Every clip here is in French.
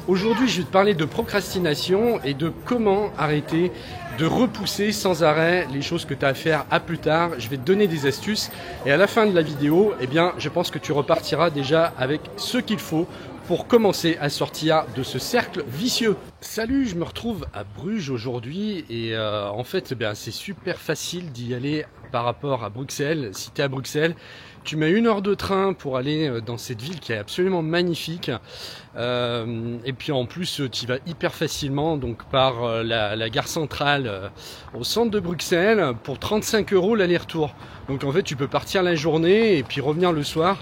Aujourd'hui, je vais te parler de procrastination et de comment arrêter de repousser sans arrêt les choses que tu as à faire à plus tard. Je vais te donner des astuces et à la fin de la vidéo, eh bien, je pense que tu repartiras déjà avec ce qu'il faut pour commencer à sortir de ce cercle vicieux. Salut, je me retrouve à Bruges aujourd'hui et en fait, eh bien, c'est super facile d'y aller par rapport à Bruxelles. Si tu es à Bruxelles, tu mets 1 heure de train pour aller dans cette ville qui est absolument magnifique. Et puis en plus, tu y vas hyper facilement donc par la gare centrale au centre de Bruxelles pour 35 € l'aller-retour. Donc en fait, tu peux partir la journée et puis revenir le soir.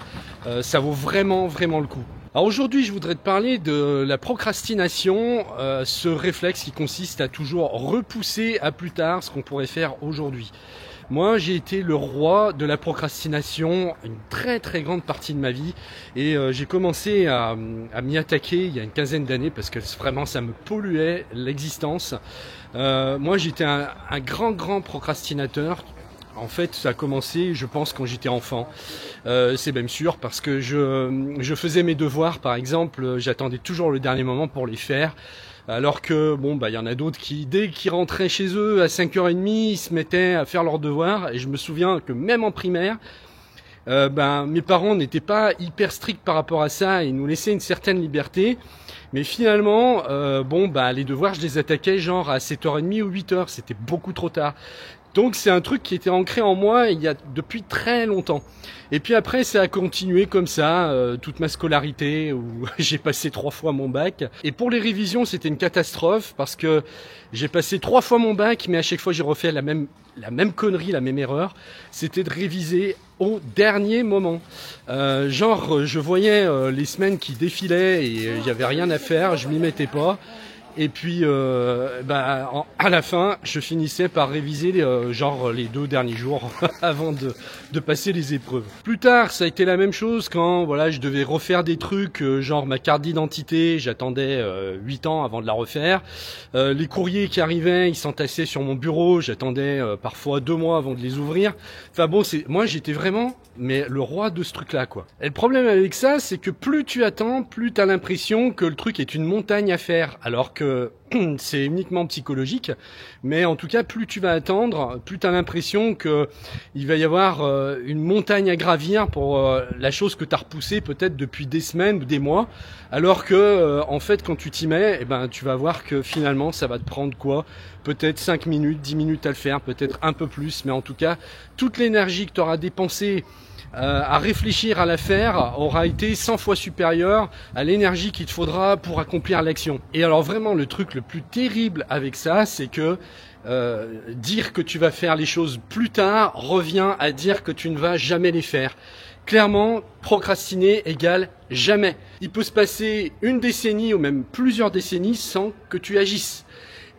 Ça vaut vraiment le coup. Alors aujourd'hui, je voudrais te parler de la procrastination, ce réflexe qui consiste à toujours repousser à plus tard ce qu'on pourrait faire aujourd'hui. Moi, j'ai été le roi de la procrastination une très grande partie de ma vie et j'ai commencé à m'y attaquer il y a une quinzaine d'années parce que vraiment ça me polluait l'existence. Moi, j'étais un grand procrastinateur. En fait, ça a commencé, je pense, quand j'étais enfant. C'est même sûr parce que je faisais mes devoirs, par exemple, j'attendais toujours le dernier moment pour les faire. Alors que, bon, il y en a d'autres qui, dès qu'ils rentraient chez eux à 5h30, ils se mettaient à faire leurs devoirs. Et je me souviens que même en primaire, mes parents n'étaient pas hyper stricts par rapport à ça. Ils nous laissaient une certaine liberté. Mais finalement, les devoirs, je les attaquais genre à 7h30 ou 8h. C'était beaucoup trop tard. Donc c'est un truc qui était ancré en moi depuis très longtemps. Et puis après ça a continué comme ça, toute ma scolarité où j'ai passé 3 fois mon bac. Et pour les révisions c'était une catastrophe parce que j'ai passé 3 fois mon bac, mais à chaque fois j'ai refait la même connerie, la même erreur. C'était de réviser au dernier moment. Je voyais les semaines qui défilaient et il n'y avait rien à faire, je m'y mettais pas. Et puis, à la fin, je finissais par réviser les 2 derniers jours avant de passer les épreuves. Plus tard, ça a été la même chose quand je devais refaire des trucs, genre ma carte d'identité, j'attendais 8 ans avant de la refaire. Les courriers qui arrivaient, ils s'entassaient sur mon bureau, j'attendais parfois 2 mois avant de les ouvrir. Enfin bon, moi j'étais vraiment le roi de ce truc-là, quoi. Et le problème avec ça, c'est que plus tu attends, plus tu as l'impression que le truc est une montagne à faire, alors que c'est uniquement psychologique, mais en tout cas, plus tu vas attendre, plus tu as l'impression que il va y avoir une montagne à gravir pour la chose que tu as repoussée peut-être depuis des semaines ou des mois, alors que en fait, quand tu t'y mets, tu vas voir que finalement, ça va te prendre quoi? Peut-être 5 minutes, 10 minutes à le faire, peut-être un peu plus, mais en tout cas, toute l'énergie que tu auras dépensée à réfléchir à l'affaire aura été 100 fois supérieure à l'énergie qu'il te faudra pour accomplir l'action. Et alors vraiment le truc le plus terrible avec ça, c'est que dire que tu vas faire les choses plus tard revient à dire que tu ne vas jamais les faire. Clairement, procrastiner égale jamais. Il peut se passer 1 décennie ou même plusieurs décennies sans que tu agisses.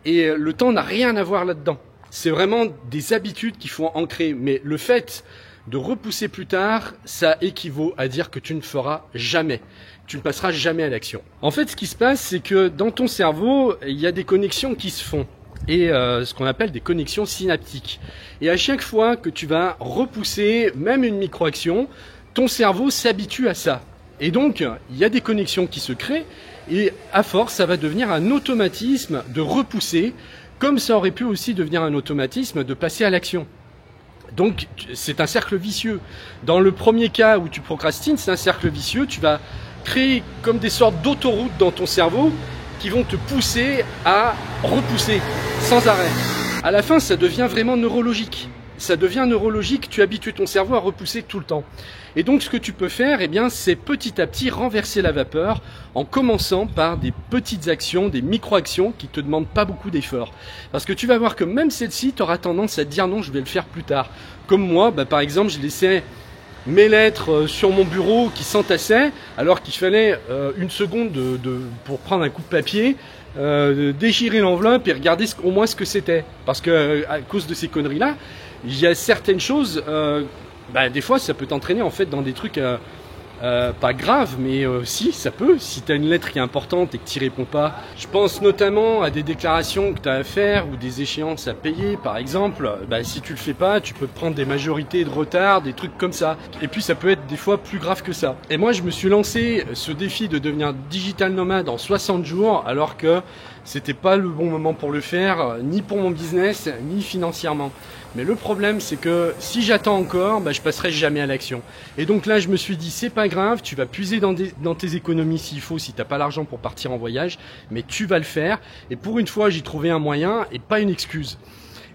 Et le temps n'a rien à voir là-dedans. C'est vraiment des habitudes qu'il faut ancrer. Mais le fait de repousser plus tard, ça équivaut à dire que tu ne feras jamais. Tu ne passeras jamais à l'action. En fait, ce qui se passe, c'est que dans ton cerveau, il y a des connexions qui se font. Et ce qu'on appelle des connexions synaptiques. Et à chaque fois que tu vas repousser même une micro-action, ton cerveau s'habitue à ça. Et donc, il y a des connexions qui se créent. Et à force, ça va devenir un automatisme de repousser, comme ça aurait pu aussi devenir un automatisme de passer à l'action. Donc c'est un cercle vicieux. Dans le premier cas où tu procrastines, c'est un cercle vicieux. Tu vas créer comme des sortes d'autoroutes dans ton cerveau qui vont te pousser à repousser sans arrêt. À la fin, ça devient vraiment neurologique. Ça devient neurologique, tu habitues ton cerveau à repousser tout le temps. Et donc ce que tu peux faire, c'est petit à petit renverser la vapeur en commençant par des petites actions, des micro-actions qui te demandent pas beaucoup d'efforts. Parce que tu vas voir que même celle-ci, tu auras tendance à te dire non, je vais le faire plus tard. Comme moi, par exemple, je laissais mes lettres sur mon bureau qui s'entassaient alors qu'il fallait 1 seconde pour prendre un coup de papier, déchirer l'enveloppe et regarder au moins ce que c'était. Parce que à cause de ces conneries-là, il y a certaines choses, des fois ça peut t'entraîner en fait dans des trucs Pas grave, mais si, ça peut. Si tu as une lettre qui est importante et que tu n'y réponds pas. Je pense notamment à des déclarations que tu as à faire ou des échéances à payer, par exemple. Bah, si tu le fais pas, tu peux te prendre des majorités de retard, des trucs comme ça. Et puis ça peut être des fois plus grave que ça. Et moi, je me suis lancé ce défi de devenir digital nomade en 60 jours, alors que c'était pas le bon moment pour le faire, ni pour mon business, ni financièrement. Mais le problème, c'est que si j'attends encore, bah, je passerai jamais à l'action. Et donc là, je me suis dit, c'est pas grave, tu vas puiser dans tes économies s'il faut, si t'as pas l'argent pour partir en voyage, mais tu vas le faire. Et pour une fois, j'ai trouvé un moyen et pas une excuse.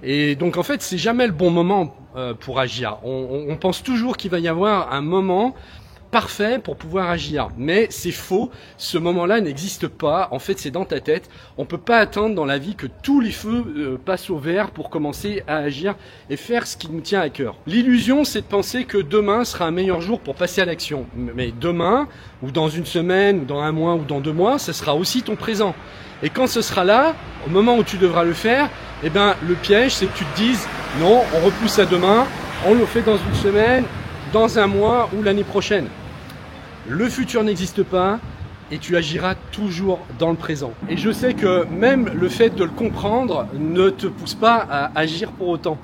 Et donc en fait, c'est jamais le bon moment pour agir. On pense toujours qu'il va y avoir un moment parfait pour pouvoir agir, mais c'est faux. Ce moment-là n'existe pas. En fait, c'est dans ta tête. On peut pas attendre dans la vie que tous les feux passent au vert pour commencer à agir et faire ce qui nous tient à cœur. L'illusion, c'est de penser que demain sera un meilleur jour pour passer à l'action. Mais demain, ou dans une semaine, ou dans un mois, ou dans 2 mois, ce sera aussi ton présent. Et quand ce sera là, au moment où tu devras le faire, eh ben, le piège, c'est que tu te dises, non, on repousse à demain, on le fait dans une semaine, dans un mois ou l'année prochaine. Le futur n'existe pas et tu agiras toujours dans le présent. Et je sais que même le fait de le comprendre ne te pousse pas à agir pour autant.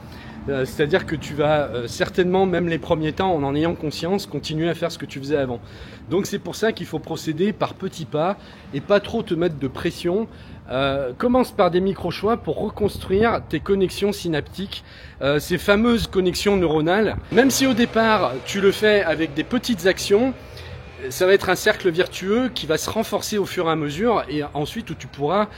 C'est-à-dire que tu vas certainement, même les premiers temps, en ayant conscience, continuer à faire ce que tu faisais avant. Donc c'est pour ça qu'il faut procéder par petits pas et pas trop te mettre de pression. Commence par des micro-choix pour reconstruire tes connexions synaptiques, ces fameuses connexions neuronales. Même si au départ, tu le fais avec des petites actions, ça va être un cercle vertueux qui va se renforcer au fur et à mesure et ensuite où tu pourras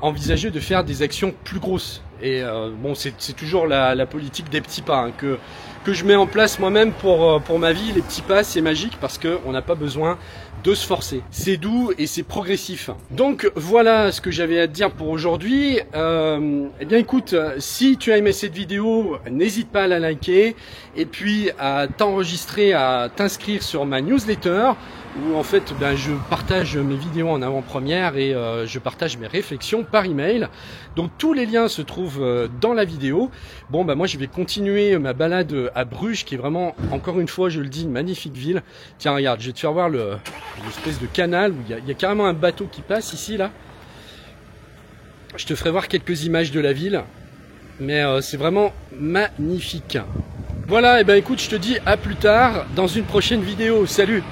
envisager de faire des actions plus grosses. Et bon, c'est toujours la politique des petits pas que je mets en place moi-même pour ma vie. Les petits pas, c'est magique parce qu'on n'a pas besoin de se forcer. C'est doux et c'est progressif. Donc voilà ce que j'avais à te dire pour aujourd'hui. Eh bien écoute, si tu as aimé cette vidéo, n'hésite pas à la liker et puis à t'enregistrer, à t'inscrire sur ma newsletter où en fait je partage mes vidéos en avant-première et je partage mes réflexions par email. Donc tous les liens se trouvent dans la vidéo. Bon moi je vais continuer ma balade à Bruges qui est vraiment, encore une fois je le dis, une magnifique ville. Tiens regarde, je vais te faire voir l'espèce de canal où il y a carrément un bateau qui passe ici là. Je te ferai voir quelques images de la ville, mais c'est vraiment magnifique. Voilà, et écoute, je te dis à plus tard dans une prochaine vidéo. Salut!